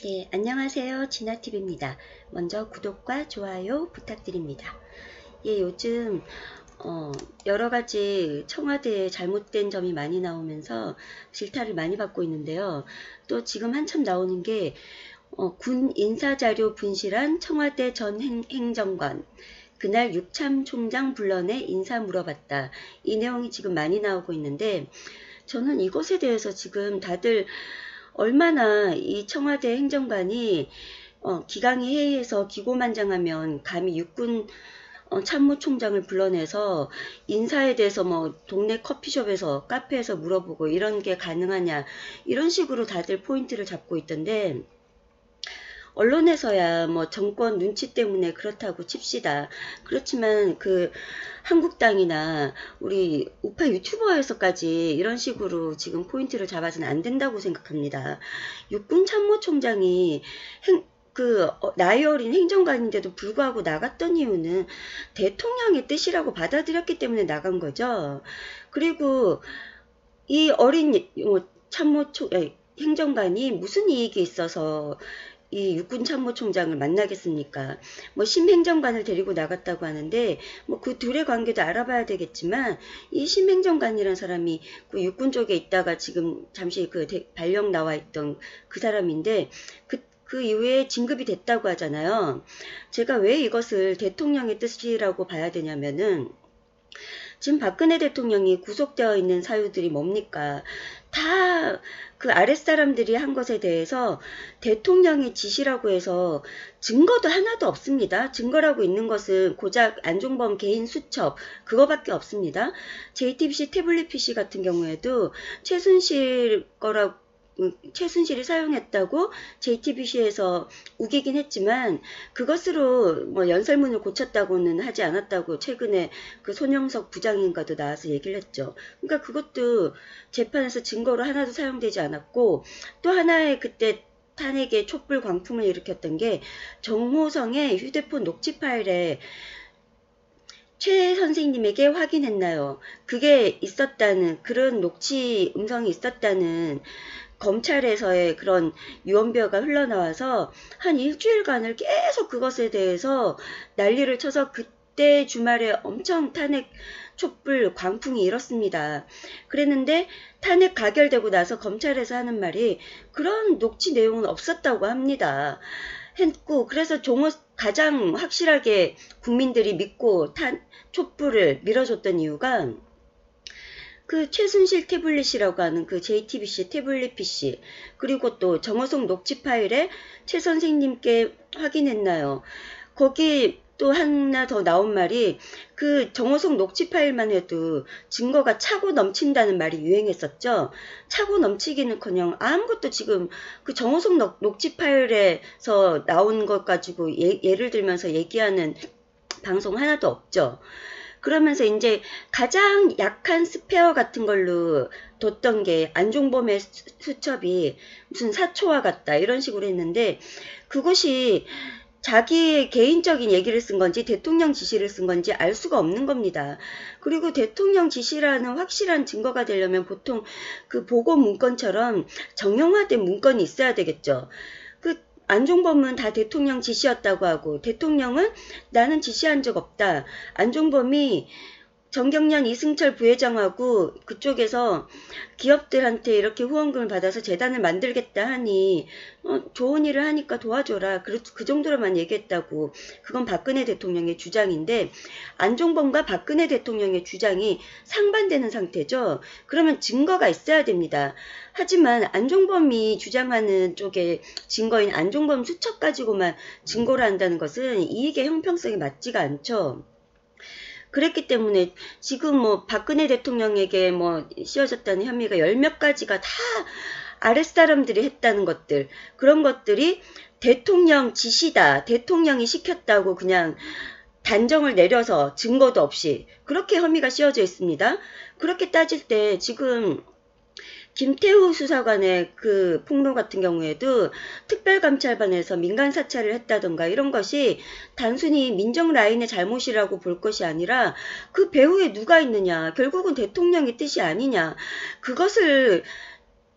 예, 안녕하세요. 진아TV입니다. 먼저 구독과 좋아요 부탁드립니다. 예, 요즘 여러가지 청와대에 잘못된 점이 많이 나오면서 질타를 많이 받고 있는데요. 또 지금 한참 나오는 게 군 인사자료 분실한 청와대 전 행정관, 그날 육참 총장 불러내 인사 물어봤다. 이 내용이 지금 많이 나오고 있는데, 저는 이것에 대해서 지금 다들 얼마나 이 청와대 행정관이 기강위 회의에서 기고만장하면 감히 육군 참모총장을 불러내서 인사에 대해서 뭐 동네 커피숍에서 카페에서 물어보고 이런 게 가능하냐, 이런 식으로 다들 포인트를 잡고 있던데, 언론에서야 뭐 정권 눈치 때문에 그렇다고 칩시다. 그렇지만 그 한국당이나 우리 우파 유튜버에서까지 이런 식으로 지금 포인트를 잡아서는 안 된다고 생각합니다. 육군 참모총장이 나이 어린 행정관인데도 불구하고 나갔던 이유는 대통령의 뜻이라고 받아들였기 때문에 나간 거죠. 그리고 이 어린 행정관이 무슨 이익이 있어서 이 육군 참모총장을 만나겠습니까? 뭐 심행정관을 데리고 나갔다고 하는데 뭐 그 둘의 관계도 알아봐야 되겠지만, 이 심행정관이라는 사람이 그 육군 쪽에 있다가 지금 잠시 그 발령 나와 있던 그 사람인데, 그 이후에 진급이 됐다고 하잖아요. 제가 왜 이것을 대통령의 뜻이라고 봐야 되냐면은, 지금 박근혜 대통령이 구속되어 있는 사유들이 뭡니까? 다 그 아랫사람들이 한 것에 대해서 대통령의 지시라고 해서 증거도 하나도 없습니다. 증거라고 있는 것은 고작 안종범 개인 수첩, 그거밖에 없습니다. JTBC 태블릿 PC 같은 경우에도 최순실이 사용했다고 JTBC에서 우기긴 했지만, 그것으로 뭐 연설문을 고쳤다고는 하지 않았다고 최근에 그 손영석 부장인가도 나와서 얘기를 했죠. 그러니까 그것도 재판에서 증거로 하나도 사용되지 않았고, 또 하나의 그때 탄핵의 촛불 광풍을 일으켰던 게 정호성의 휴대폰 녹취 파일에 최 선생님에게 확인했나요? 그게 있었다는, 그런 녹취 음성이 있었다는 검찰에서의 그런 유언비어가 흘러나와서 한 일주일간을 계속 그것에 대해서 난리를 쳐서 그때 주말에 엄청 탄핵 촛불 광풍이 일었습니다. 그랬는데 탄핵 가결되고 나서 검찰에서 하는 말이 그런 녹취 내용은 없었다고 합니다. 했고, 그래서 가장 확실하게 국민들이 믿고 촛불을 밀어줬던 이유가 그 최순실 태블릿이라고 하는 그 JTBC 태블릿 PC, 그리고 또 정호성 녹취 파일에 최 선생님께 확인했나요? 거기 또 하나 더 나온 말이, 그 정호성 녹취 파일만 해도 증거가 차고 넘친다는 말이 유행했었죠. 차고 넘치기는커녕 아무것도 지금 그 정호성 녹취 파일에서 나온 것 가지고 예를 들면서 얘기하는 방송 하나도 없죠. 그러면서 이제 가장 약한 스페어 같은 걸로 뒀던 게 안종범의 수첩이 무슨 사초와 같다 이런 식으로 했는데, 그것이 자기의 개인적인 얘기를 쓴 건지 대통령 지시를 쓴 건지 알 수가 없는 겁니다. 그리고 대통령 지시라는 확실한 증거가 되려면 보통 그 보고 문건처럼 정형화된 문건이 있어야 되겠죠. 안종범은 다 대통령 지시였다고 하고, 대통령은 나는 지시한 적 없다. 안종범이 정경련 이승철 부회장하고 그쪽에서 기업들한테 이렇게 후원금을 받아서 재단을 만들겠다 하니 좋은 일을 하니까 도와줘라. 그 정도로만 얘기했다고. 그건 박근혜 대통령의 주장인데, 안종범과 박근혜 대통령의 주장이 상반되는 상태죠. 그러면 증거가 있어야 됩니다. 하지만 안종범이 주장하는 쪽의 증거인 안종범 수첩 가지고만 증거를 한다는 것은 이익의 형평성이 맞지가 않죠. 그랬기 때문에 지금 뭐 박근혜 대통령에게 뭐 씌워졌다는 혐의가 열몇 가지가 다 아랫사람들이 했다는 것들, 그런 것들이 대통령 지시다, 대통령이 시켰다고 그냥 단정을 내려서 증거도 없이 그렇게 혐의가 씌워져 있습니다. 그렇게 따질 때 지금 김태우 수사관의 그 폭로 같은 경우에도 특별감찰반에서 민간 사찰을 했다던가 이런 것이 단순히 민정 라인의 잘못이라고 볼 것이 아니라 그 배후에 누가 있느냐, 결국은 대통령의 뜻이 아니냐, 그것을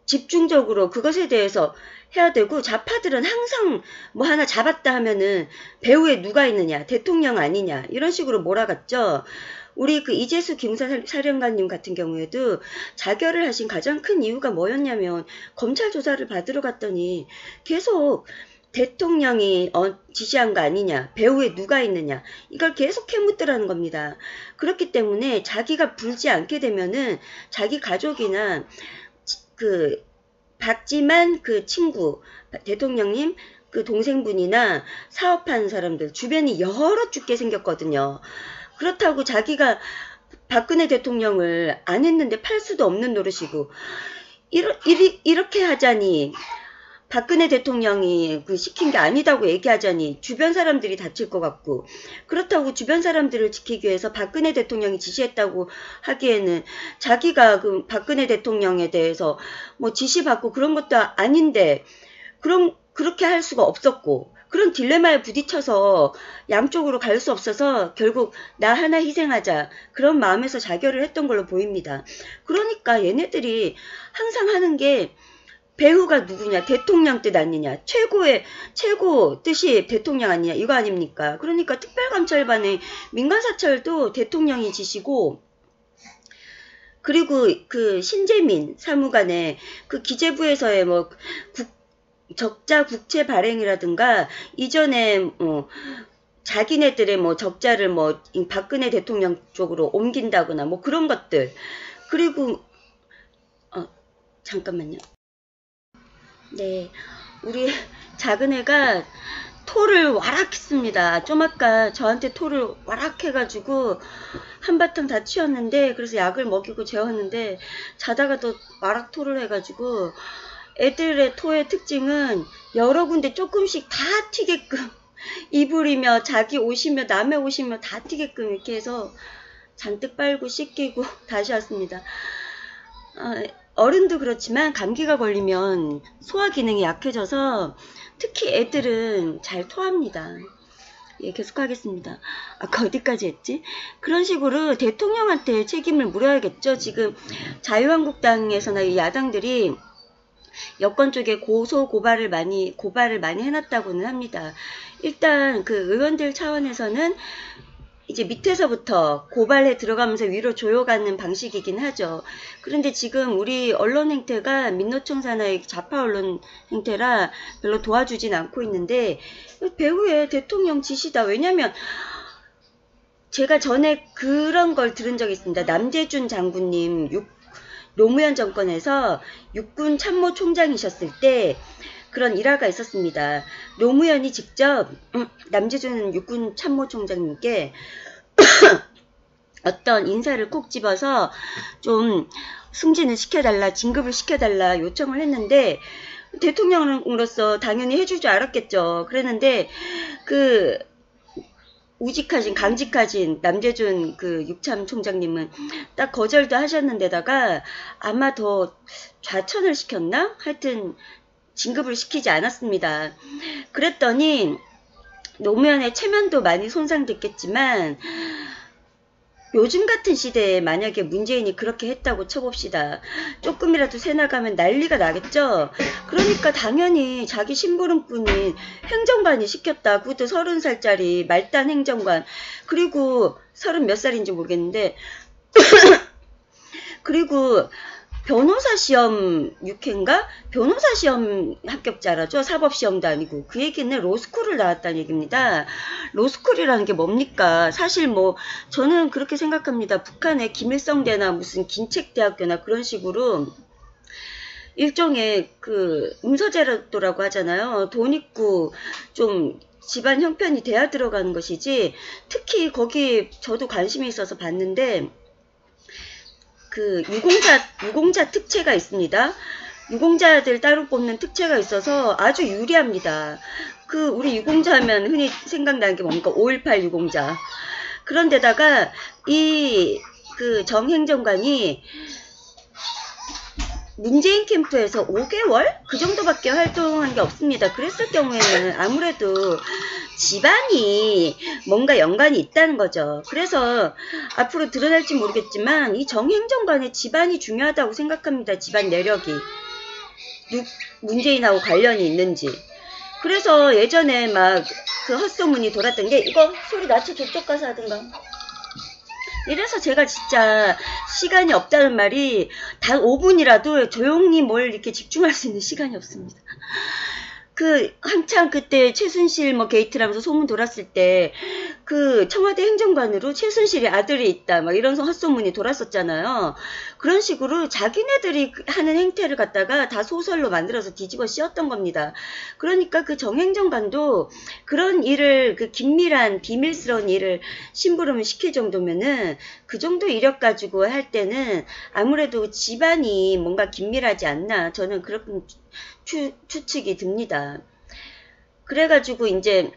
집중적으로 그것에 대해서 해야 되고, 좌파들은 항상 뭐 하나 잡았다 하면은 배후에 누가 있느냐, 대통령 아니냐, 이런 식으로 몰아갔죠. 우리 그 이재수 기무사사령관님 같은 경우에도 자결을 하신 가장 큰 이유가 뭐였냐면, 검찰 조사를 받으러 갔더니 계속 대통령이 지시한 거 아니냐, 배후에 누가 있느냐, 이걸 계속 캐묻더라는 겁니다. 그렇기 때문에 자기가 불지 않게 되면은 자기 가족이나 그 박지만 그 친구, 대통령님 그 동생분이나 사업하는 사람들 주변이 여러 죽게 생겼거든요. 그렇다고 자기가 박근혜 대통령을 안 했는데 팔 수도 없는 노릇이고, 이렇게 하자니, 박근혜 대통령이 그 시킨 게 아니다고 얘기하자니 주변 사람들이 다칠 것 같고, 그렇다고 주변 사람들을 지키기 위해서 박근혜 대통령이 지시했다고 하기에는 자기가 그 박근혜 대통령에 대해서 뭐 지시받고 그런 것도 아닌데, 그렇게 할 수가 없었고, 그런 딜레마에 부딪혀서 양쪽으로 갈 수 없어서 결국 나 하나 희생하자, 그런 마음에서 자결을 했던 걸로 보입니다. 그러니까 얘네들이 항상 하는 게 배후가 누구냐, 대통령 뜻 아니냐, 최고 뜻이 대통령 아니냐, 이거 아닙니까? 그러니까 특별감찰반의 민간사찰도 대통령이 지시고, 그리고 그 신재민 사무관의 그 기재부에서의 뭐 적자 국채 발행이라든가, 이전에 자기네들의 뭐 적자를 뭐 박근혜 대통령 쪽으로 옮긴다거나 뭐 그런 것들, 그리고 잠깐만요. 네, 우리 작은 애가 토를 와락 했습니다. 좀 아까 저한테 토를 와락 해가지고 한바탕 다 치웠는데, 그래서 약을 먹이고 재웠는데 자다가 또 와락 토를 해가지고, 애들의 토의 특징은 여러 군데 조금씩 다 튀게끔, 이불이며 자기 옷이며 남의 옷이며 다 튀게끔 이렇게 해서 잔뜩 빨고 씻기고 다시 왔습니다. 어른도 그렇지만 감기가 걸리면 소화 기능이 약해져서 특히 애들은 잘 토합니다. 예, 계속하겠습니다. 아까 어디까지 했지? 그런 식으로 대통령한테 책임을 물어야겠죠. 지금 자유한국당에서나 이 야당들이 여권 쪽에 고발을 많이 해놨다고는 합니다. 일단 그 의원들 차원에서는 이제 밑에서부터 고발에 들어가면서 위로 조여가는 방식이긴 하죠. 그런데 지금 우리 언론 행태가 민노총 산하의 좌파 언론 행태라 별로 도와주진 않고 있는데, 배후에 대통령 지시다. 왜냐면 제가 전에 그런 걸 들은 적이 있습니다. 남재준 장군님 노무현 정권에서 육군 참모총장이셨을 때 그런 일화가 있었습니다. 노무현이 직접 남재준 육군 참모총장님께 어떤 인사를 콕 집어서 좀 승진을 시켜달라, 진급을 시켜달라 요청을 했는데, 대통령으로서 당연히 해줄 줄 알았겠죠. 그랬는데 그 우직하신 강직하신 남재준 그 육참 총장님은 딱 거절도 하셨는데다가 아마 더 좌천을 시켰나? 하여튼 진급을 시키지 않았습니다. 그랬더니 노무현의 체면도 많이 손상됐겠지만, 요즘 같은 시대에 만약에 문재인이 그렇게 했다고 쳐봅시다. 조금이라도 새나가면 난리가 나겠죠. 그러니까 당연히 자기 심부름꾼인 행정관이 시켰다. 그것도 30살짜리 말단 행정관. 그리고 30몇 살인지 모르겠는데 그리고 변호사 시험 6회인가? 변호사 시험 합격자라죠. 사법시험도 아니고. 그 얘기는 로스쿨을 나왔다는 얘기입니다. 로스쿨이라는 게 뭡니까? 사실 뭐 저는 그렇게 생각합니다. 북한의 김일성대나 무슨 긴책대학교나 그런 식으로 일종의 그 음서제도라고 하잖아요. 돈 있고 좀 집안 형편이 돼야 들어가는 것이지, 특히 거기 저도 관심이 있어서 봤는데 그 유공자 특채가 있습니다. 유공자들 따로 뽑는 특채가 있어서 아주 유리합니다. 그 우리 유공자 하면 흔히 생각나는 게 뭡니까? 5.18 유공자. 그런데다가 이 그 정행정관이 문재인 캠프에서 5개월? 그 정도밖에 활동한 게 없습니다. 그랬을 경우에는 아무래도 집안이 뭔가 연관이 있다는 거죠. 그래서 앞으로 드러날지 모르겠지만 이 정행정관의 집안이 중요하다고 생각합니다. 집안 내력이. 문재인하고 관련이 있는지. 그래서 예전에 막 그 헛소문이 돌았던 게 이거 소리 낮춰 저쪽 가서 하든가. 이래서 제가 진짜 시간이 없다는 말이 단 5분이라도 조용히 뭘 이렇게 집중할 수 있는 시간이 없습니다. 그 한창 그때 최순실 뭐 게이트라면서 소문 돌았을 때 그 청와대 행정관으로 최순실이 아들이 있다 막 이런 헛소문이 돌았었잖아요. 그런 식으로 자기네들이 하는 행태를 갖다가 다 소설로 만들어서 뒤집어 씌웠던 겁니다. 그러니까 그 정행정관도 그런 일을 그 긴밀한 비밀스러운 일을 심부름을 시킬 정도면은 그 정도 이력 가지고 할 때는 아무래도 집안이 뭔가 긴밀하지 않나 저는 그렇게 추측이 듭니다. 그래가지고 이제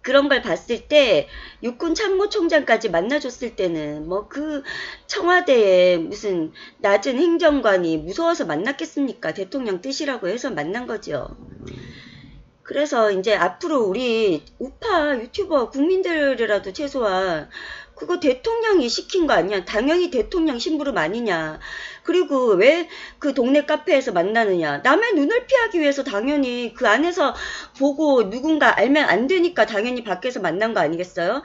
그런 걸 봤을 때 육군 참모총장까지 만나줬을 때는 뭐 그 청와대에 무슨 낮은 행정관이 무서워서 만났겠습니까? 대통령 뜻이라고 해서 만난 거죠. 그래서 이제 앞으로 우리 우파 유튜버 국민들이라도 최소한 그거 대통령이 시킨 거 아니야? 당연히 대통령 심부름 아니냐? 그리고 왜 그 동네 카페에서 만나느냐? 남의 눈을 피하기 위해서 당연히 그 안에서 보고 누군가 알면 안 되니까 당연히 밖에서 만난 거 아니겠어요?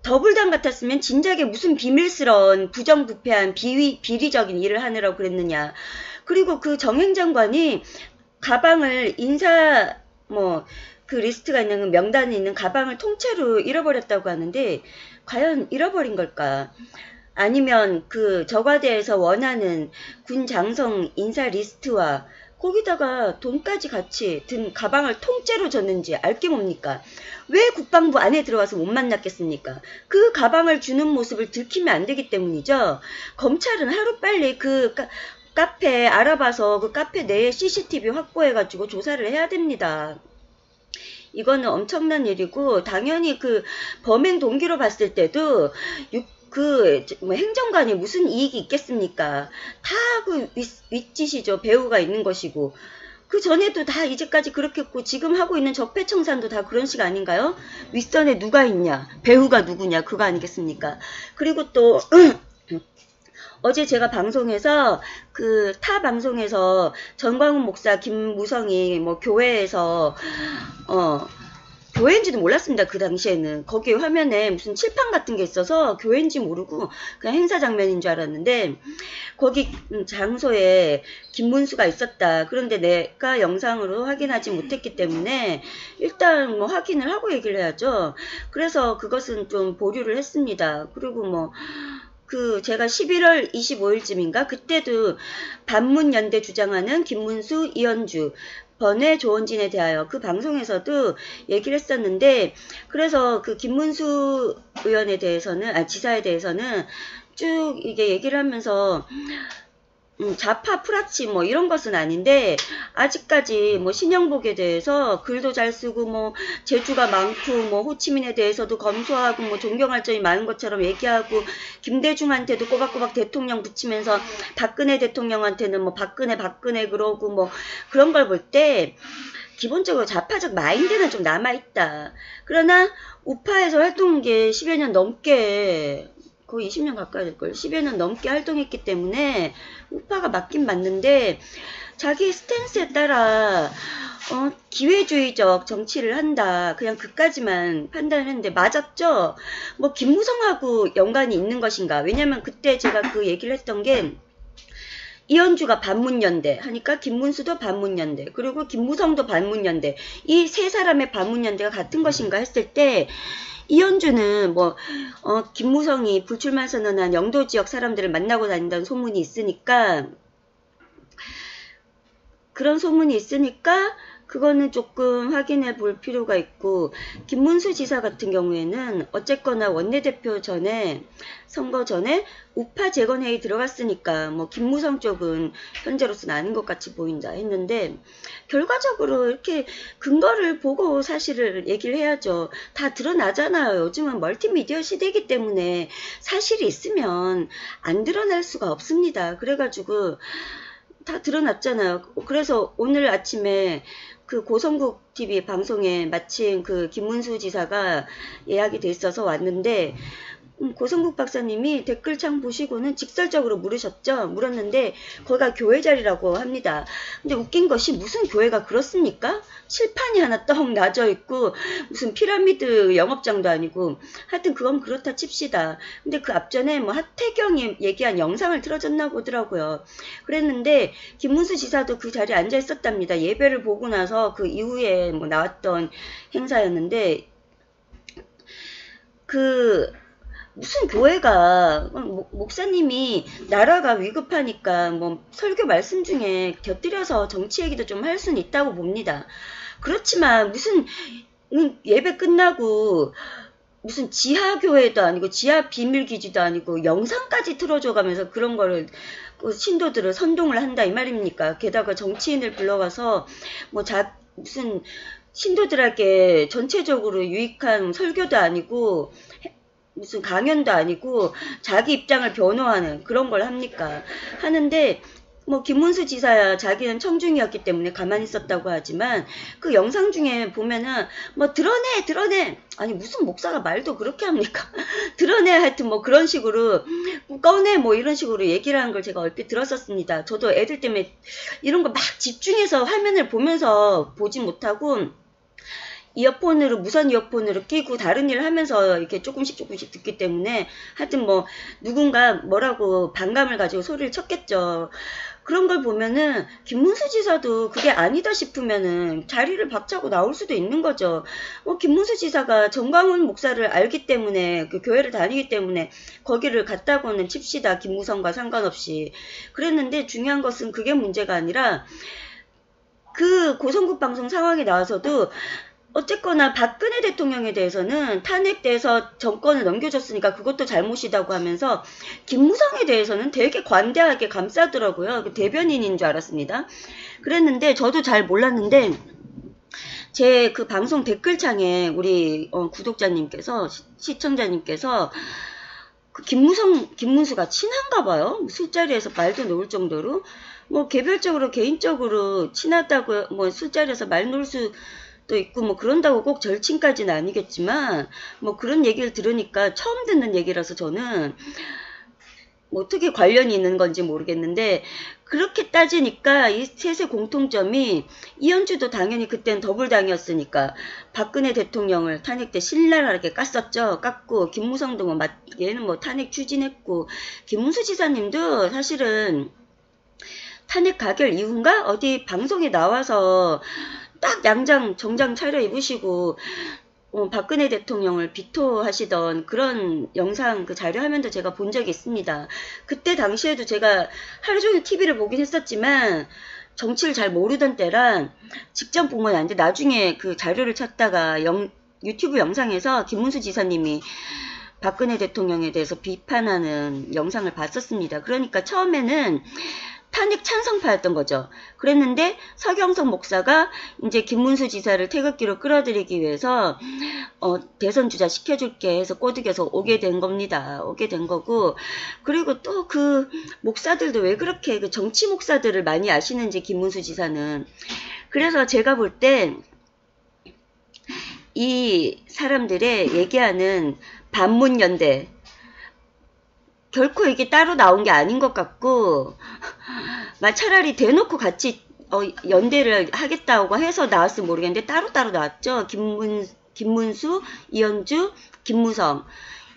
더블당 같았으면 진작에 무슨 비밀스러운 부정부패한 비리적인 일을 하느라고 그랬느냐? 그리고 그 정행장관이 가방을 인사 그 리스트가 있는 명단에 있는 가방을 통째로 잃어버렸다고 하는데 과연 잃어버린 걸까? 아니면 그 저과대에서 원하는 군 장성 인사 리스트와 거기다가 돈까지 같이 든 가방을 통째로 줬는지 알게 뭡니까? 왜 국방부 안에 들어가서 못 만났겠습니까? 그 가방을 주는 모습을 들키면 안 되기 때문이죠. 검찰은 하루빨리 그 카페 알아봐서 그 카페 내에 CCTV 확보해가지고 조사를 해야 됩니다. 이거는 엄청난 일이고 당연히 그 범행 동기로 봤을 때도 행정관이 무슨 이익이 있겠습니까? 다 그 윗짓이죠. 배우가 있는 것이고. 그 전에도 다 이제까지 그렇게 했고 지금 하고 있는 적폐청산도 다 그런 식 아닌가요? 윗선에 누가 있냐? 배우가 누구냐? 그거 아니겠습니까? 그리고 또 어제 제가 방송에서 그 타 방송에서 전광훈 목사 김무성이 뭐 교회에서 교회인지도 몰랐습니다. 그 당시에는. 거기 화면에 무슨 칠판 같은 게 있어서 교회인지 모르고 그냥 행사 장면인 줄 알았는데 거기 장소에 김문수가 있었다. 그런데 내가 영상으로 확인하지 못했기 때문에 일단 뭐 확인을 하고 얘기를 해야죠. 그래서 그것은 좀 보류를 했습니다. 그리고 제가 11월 25일쯤인가 그때도 반문연대 주장하는 김문수, 이현주 번외 조원진에 대하여 그 방송에서도 얘기를 했었는데 그래서 그 김문수 의원에 대해서는 지사에 대해서는 쭉 이게 얘기를 하면서 좌파 프라치 뭐 이런 것은 아닌데 아직까지 뭐 신영복에 대해서 글도 잘 쓰고 뭐 재주가 많고 뭐 호치민에 대해서도 검소하고 뭐 존경할 점이 많은 것처럼 얘기하고 김대중한테도 꼬박꼬박 대통령 붙이면서 박근혜 대통령한테는 뭐 박근혜 그러고 뭐 그런 걸 볼 때 기본적으로 좌파적 마인드는 좀 남아있다. 그러나 우파에서 활동한 게 10여 년 넘게 거의 20년 가까이 될걸. 10여 년 넘게 활동했기 때문에 우파가 맞긴 맞는데 자기 스탠스에 따라 기회주의적 정치를 한다. 그냥 그까지만 판단을 했는데 맞았죠? 뭐 김무성하고 연관이 있는 것인가? 왜냐면 그때 제가 그 얘기를 했던 게 이현주가 반문연대 하니까 김문수도 반문연대 그리고 김무성도 반문연대 이 세 사람의 반문연대가 같은 것인가 했을 때 이현주는 김무성이 불출마 선언한 영도 지역 사람들을 만나고 다닌다는 소문이 있으니까 그런 소문이 있으니까 그거는 조금 확인해 볼 필요가 있고 김문수 지사 같은 경우에는 어쨌거나 원내대표 전에 선거 전에 우파 재건회의 들어갔으니까 뭐 김무성 쪽은 현재로서는 아닌 것 같이 보인다 했는데 결과적으로 이렇게 근거를 보고 사실을 얘기를 해야죠. 다 드러나잖아요. 요즘은 멀티미디어 시대이기 때문에 사실이 있으면 안 드러날 수가 없습니다. 그래가지고 다 드러났잖아요. 그래서 오늘 아침에 그 고성국 TV 방송에 마침 그 김문수 지사가 예약이 돼 있어서 왔는데 고성국 박사님이 댓글창 보시고는 직설적으로 물었는데 거기가 교회 자리라고 합니다. 근데 웃긴 것이 무슨 교회가 그렇습니까? 칠판이 하나 떡 나져 있고 무슨 피라미드 영업장도 아니고 하여튼 그건 그렇다 칩시다. 근데 그 앞전에 뭐 하태경이 얘기한 영상을 틀어줬나 보더라고요. 그랬는데 김문수 지사도 그 자리에 앉아 있었답니다. 예배를 보고 나서 그 이후에 뭐 나왔던 행사였는데 무슨 교회가 목사님이 나라가 위급하니까 뭐 설교 말씀 중에 곁들여서 정치 얘기도 좀 할 수는 있다고 봅니다. 그렇지만 무슨 예배 끝나고 무슨 지하교회도 아니고 지하 비밀기지도 아니고 영상까지 틀어줘가면서 그런 거를 신도들을 선동을 한다 이 말입니까? 게다가 정치인을 불러가서 뭐 무슨 신도들에게 전체적으로 유익한 설교도 아니고 무슨 강연도 아니고 자기 입장을 변호하는 그런 걸 합니까? 하는데 뭐 김문수 지사야 자기는 청중이었기 때문에 가만히 있었다고 하지만 그 영상 중에 보면은 뭐 드러내 아니 무슨 목사가 말도 그렇게 합니까? 드러내 하여튼 뭐 그런 식으로 꺼내 뭐 이런 식으로 얘기를 하는 걸 제가 얼핏 들었었습니다. 저도 애들 때문에 이런 거 막 집중해서 화면을 보면서 보지 못하고 이어폰으로 무선 이어폰으로 끼고 다른 일을 하면서 이렇게 조금씩 듣기 때문에 하여튼 뭐 누군가 뭐라고 반감을 가지고 소리를 쳤겠죠. 그런 걸 보면은 김문수 지사도 그게 아니다 싶으면은 자리를 박차고 나올 수도 있는 거죠. 김문수 지사가 정광훈 목사를 알기 때문에 그 교회를 다니기 때문에 거기를 갔다고는 칩시다. 김무성과 상관없이. 그랬는데 중요한 것은 그게 문제가 아니라 그 고성국 방송 상황에 나와서도 어쨌거나 박근혜 대통령에 대해서는 탄핵돼서 정권을 넘겨줬으니까 그것도 잘못이라고 하면서 김무성에 대해서는 되게 관대하게 감싸더라고요. 그 대변인인 줄 알았습니다. 그랬는데 저도 잘 몰랐는데 제 그 방송 댓글창에 우리 구독자님께서 시청자님께서 그 김문수가 친한가 봐요. 술자리에서 말도 놓을 정도로 뭐 개별적으로 개인적으로 친하다고 뭐 술자리에서 말 놓을 수 또 있고 뭐 그런다고 꼭 절친까지는 아니겠지만 뭐 그런 얘기를 들으니까 처음 듣는 얘기라서 저는 뭐 어떻게 관련이 있는 건지 모르겠는데 그렇게 따지니까 이 셋의 공통점이 이현주도 당연히 그땐 더불당이었으니까 박근혜 대통령을 탄핵 때 신랄하게 깠었죠. 깠고 김무성도 뭐 얘는 뭐 탄핵 추진했고 김문수 지사님도 사실은 탄핵 가결 이후인가 어디 방송에 나와서 딱 양장 정장 차려 입으시고 박근혜 대통령을 비토하시던 그런 영상 그 자료 화면도 제가 본 적이 있습니다. 그때 당시에도 제가 하루 종일 TV를 보긴 했었지만 정치를 잘 모르던 때라 직접 본 건 아닌데 나중에 그 자료를 찾다가 유튜브 영상에서 김문수 지사님이 박근혜 대통령에 대해서 비판하는 영상을 봤었습니다. 그러니까 처음에는 탄핵 찬성파였던 거죠. 그랬는데 서경석 목사가 이제 김문수 지사를 태극기로 끌어들이기 위해서 대선 주자 시켜줄게 해서 꼬드겨서 오게 된 겁니다. 오게 된 거고 그리고 또 그 목사들도 왜 그렇게 그 정치 목사들을 많이 아시는지 김문수 지사는 그래서 제가 볼 때 이 사람들의 얘기하는 반문연대 결코 이게 따로 나온 게 아닌 것 같고 차라리 대놓고 같이 연대를 하겠다고 해서 나왔으면 모르겠는데 따로따로 나왔죠. 김문수, 이현주, 김무성.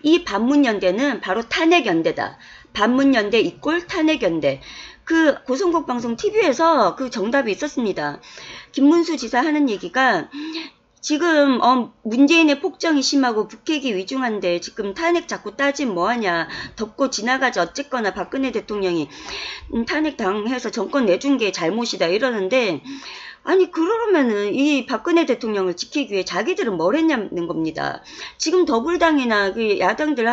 이 반문연대는 바로 탄핵연대다. 반문연대 이꼴 탄핵연대. 그 고성국 방송 TV에서 그 정답이 있었습니다. 김문수 지사 하는 얘기가 지금 문재인의 폭정이 심하고 북핵이 위중한데 지금 탄핵 자꾸 따지면 뭐하냐. 덮고 지나가지 어쨌거나 박근혜 대통령이 탄핵 당해서 정권 내준 게 잘못이다 이러는데 아니 그러면은 이 박근혜 대통령을 지키기 위해 자기들은 뭘 했냐는 겁니다. 지금 더불당이나 그 야당들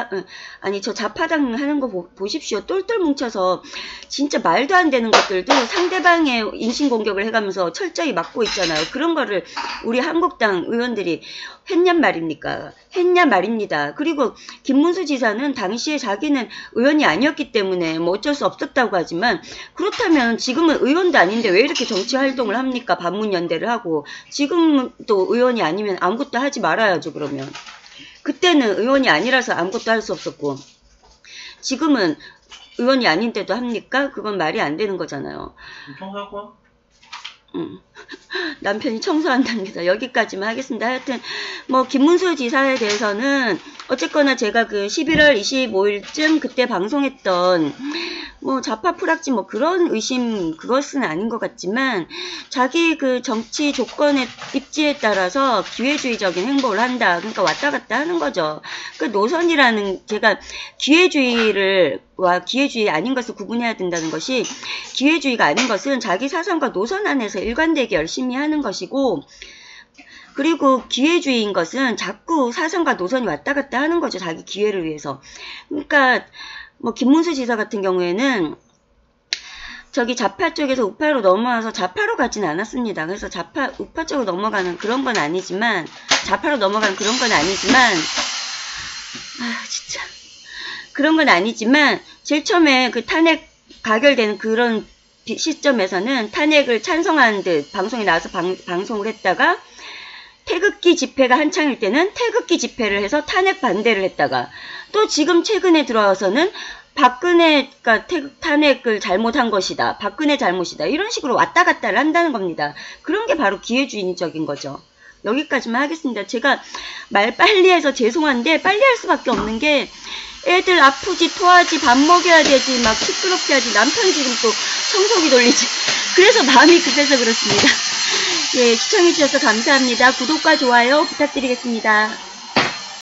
아니 저 좌파당 하는 거 보십시오. 똘똘 뭉쳐서 진짜 말도 안 되는 것들도 상대방의 인신공격을 해가면서 철저히 막고 있잖아요. 그런 거를 우리 한국당 의원들이 했냔 말입니까? 했냐 말입니다. 그리고 김문수 지사는 당시에 자기는 의원이 아니었기 때문에 뭐 어쩔 수 없었다고 하지만 그렇다면 지금은 의원도 아닌데 왜 이렇게 정치 활동을 합니까? 반문연대를 하고 지금도 의원이 아니면 아무것도 하지 말아야죠. 그러면 그때는 의원이 아니라서 아무것도 할 수 없었고 지금은 의원이 아닌데도 합니까? 그건 말이 안 되는 거잖아요. 청소할 거야? 남편이 청소한답니다. 여기까지만 하겠습니다. 하여튼 뭐 김문수 지사에 대해서는 어쨌거나 제가 그 11월 25일쯤 그때 방송했던 뭐 좌파 프락지 뭐 그런 의심 그것은 아닌 것 같지만 자기 그 정치 조건의 입지에 따라서 기회주의적인 행보를 한다. 그러니까 왔다 갔다 하는 거죠. 그 노선이라는 제가 기회주의와 기회주의 아닌 것을 구분해야 된다는 것이 기회주의가 아닌 것은 자기 사상과 노선 안에서 일관되게 열심히 하는 것이고 그리고 기회주의인 것은 자꾸 사상과 노선이 왔다 갔다 하는 거죠. 자기 기회를 위해서. 그러니까 뭐 김문수 지사 같은 경우에는 저기 좌파 쪽에서 우파로 넘어와서 좌파로 가지는 않았습니다. 그래서 우파 쪽으로 넘어가는 그런 건 아니지만 좌파로 넘어가는 그런 건 아니지만 진짜 그런 건 아니지만 제일 처음에 그 탄핵 가결되는 그런 시점에서는 탄핵을 찬성한 듯 방송에 나와서 방송을 했다가 태극기 집회가 한창일 때는 태극기 집회를 해서 탄핵 반대를 했다가 또 지금 최근에 들어와서는 박근혜가 탄핵을 잘못한 것이다. 박근혜 잘못이다. 이런 식으로 왔다 갔다를 한다는 겁니다. 그런 게 바로 기회주의적인 거죠. 여기까지만 하겠습니다. 제가 말 빨리 해서 죄송한데 빨리 할 수밖에 없는 게 애들 아프지 토하지 밥 먹여야 되지 막 시끄럽게 하지 남편 지금 또 청소기 돌리지 그래서 마음이 급해서 그렇습니다. 예, 시청해주셔서 감사합니다. 구독과 좋아요 부탁드리겠습니다.